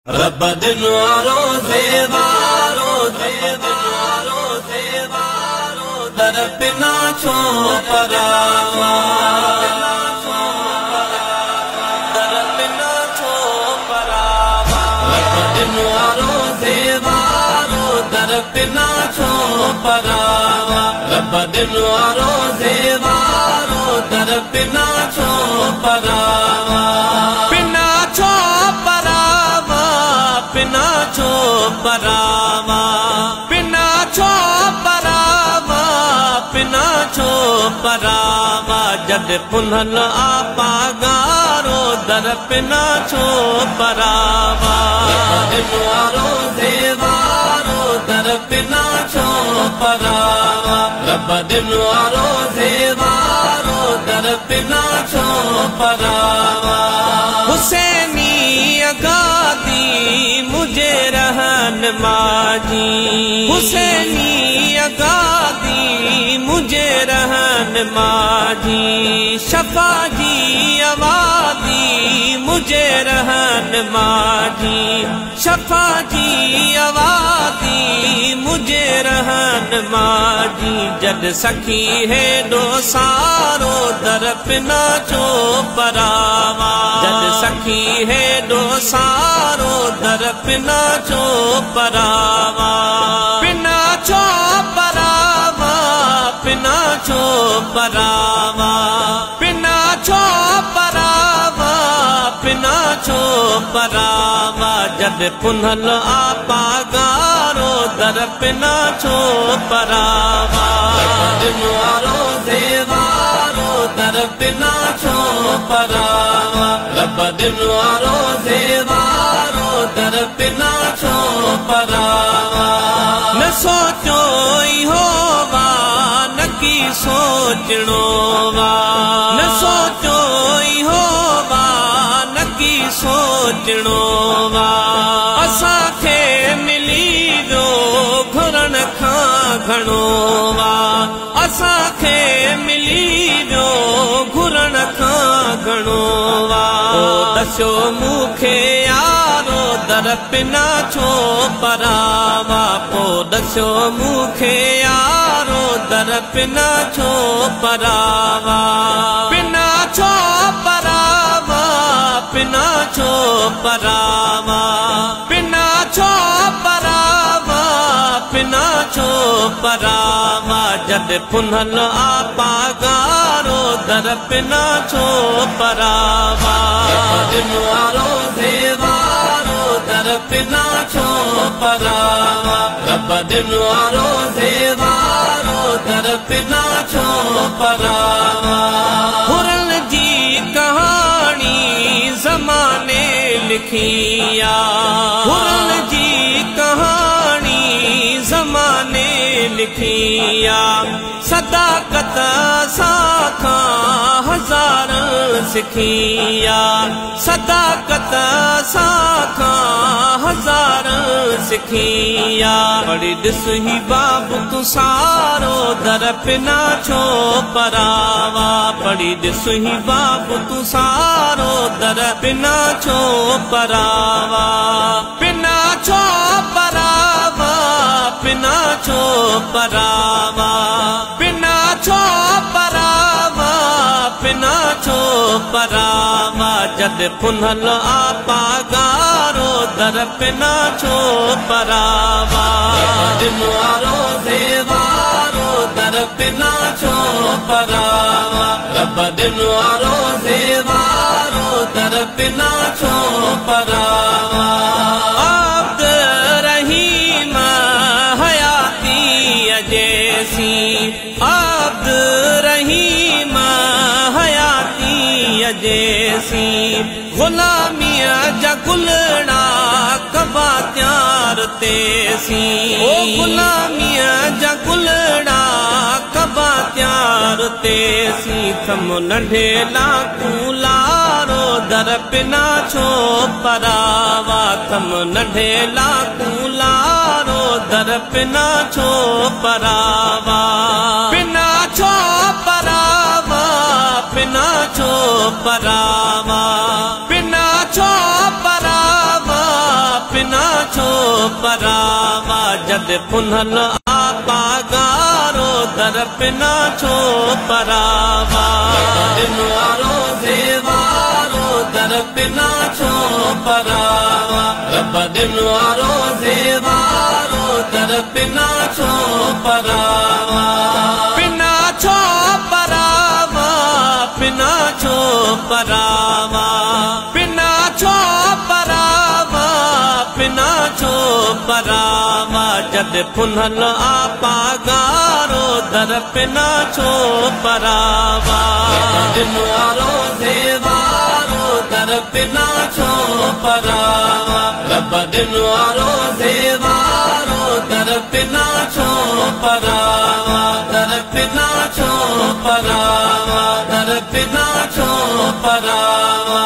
रब दिन रोज़े वारो दर बिना छो परावा दर बिना छो परावा रब दिन रोज़े वारो दर बिना छो परावा रब दिन रोज़े वारो दर बिना छो परावा बिना छो परावा बिना छो परावा बिना छो परावा बिना छो परावा जद पुनल आपा गारो दर बिना छो परावा रोज़े वारो दर बिना छो परावा रब दिन रोज़े वारो दर बिना छो परावा हुसैनी अगादी मुझे रहन माजी हुसैनी अगादी मुझे रहन माजी शफा जी आवादी मुझे रहन माजी शफा जी आवादी मुझे रहन माजी जद सखी है दो सारो दर बिना छो परावा जद सखी है दो सारो दर बिना छो परावा बिना छो परावा बिना छो परावा बिना छो परावा बिना छो परावा जद पुनल आपा गारो दर बिना छो परावा रोज़े वारो दर बिना छो परावा रब दिन रोज़े वारो दर बिना छो परावा न सोचो ई होवा न की सोचणो वा न सोचो ई होवा न की सोचणो वा असांखे मिली वियो घुरण खां घणो वा असांखे मिली वियो घुरण खां घणो वा दस्यो मूंखे यारो दर बिना छो परावा पो दस्यो मूंखे यारो दर बिना छो परावा बिना छो परावा बिना छो परावा बिना छो परावा बिना छो परावा जद पुनल आपा गारो दर बिना छो परावा रोज़े वारो दर बिना छो परावा रब दिन रोज़े वारो दर बिना छो परावा हुरन जी कहानी ज़माने लिखिया हुरन जी कहानी ज़माने लिखिया सदाकत साखा हजार सिखिया सदाकत साखा हजार सिखिया पढ़ी ॾिस ही बाबू तू सारो दर बिना छो परावा पढ़ी ॾिस ही बाबू तू सारो दर बिना छो परावा बिना छो परावा बिना छो परावा बिना छो परावा बिना छो परावा जद पुनल आपा गारो दर बिना छो परावा रोज़े वारो दर बिना छो परावा रब दिन रोज़े वारो दर बिना छो परावा अब्द रहीम हयाती अजैसी अब्द रहीम हयाती अजैसी गुलामिया जा गुलड़ा कबा त्यार तेसी ओ गुलामिया जा गुलड़ा कबा त्यार तेसी थम नंढे लाकू लारो दर बिना छो परावा थम नंढे लाकू लारो दर बिना छो परावा बिना छो परावा बिना छो परावा बिना छो परावा पिना छो परावा जद पुनल आपा गारो दर पिना छो परावा दिनवारो देवारो दर पिना छो परावा रब दिनवारो देवारो दर पिना छो परावा पिना छो परावा पिना छो परावा पिना छो परावा पिना छो परावा जद पुनल आपा गारो दर पिना छो परावा दिनवारो देवारो दर पिना छो परावा रब दिनवारो देवारो दर पिना छो परावा दर पिना छो परावा दर पिना छो परावा।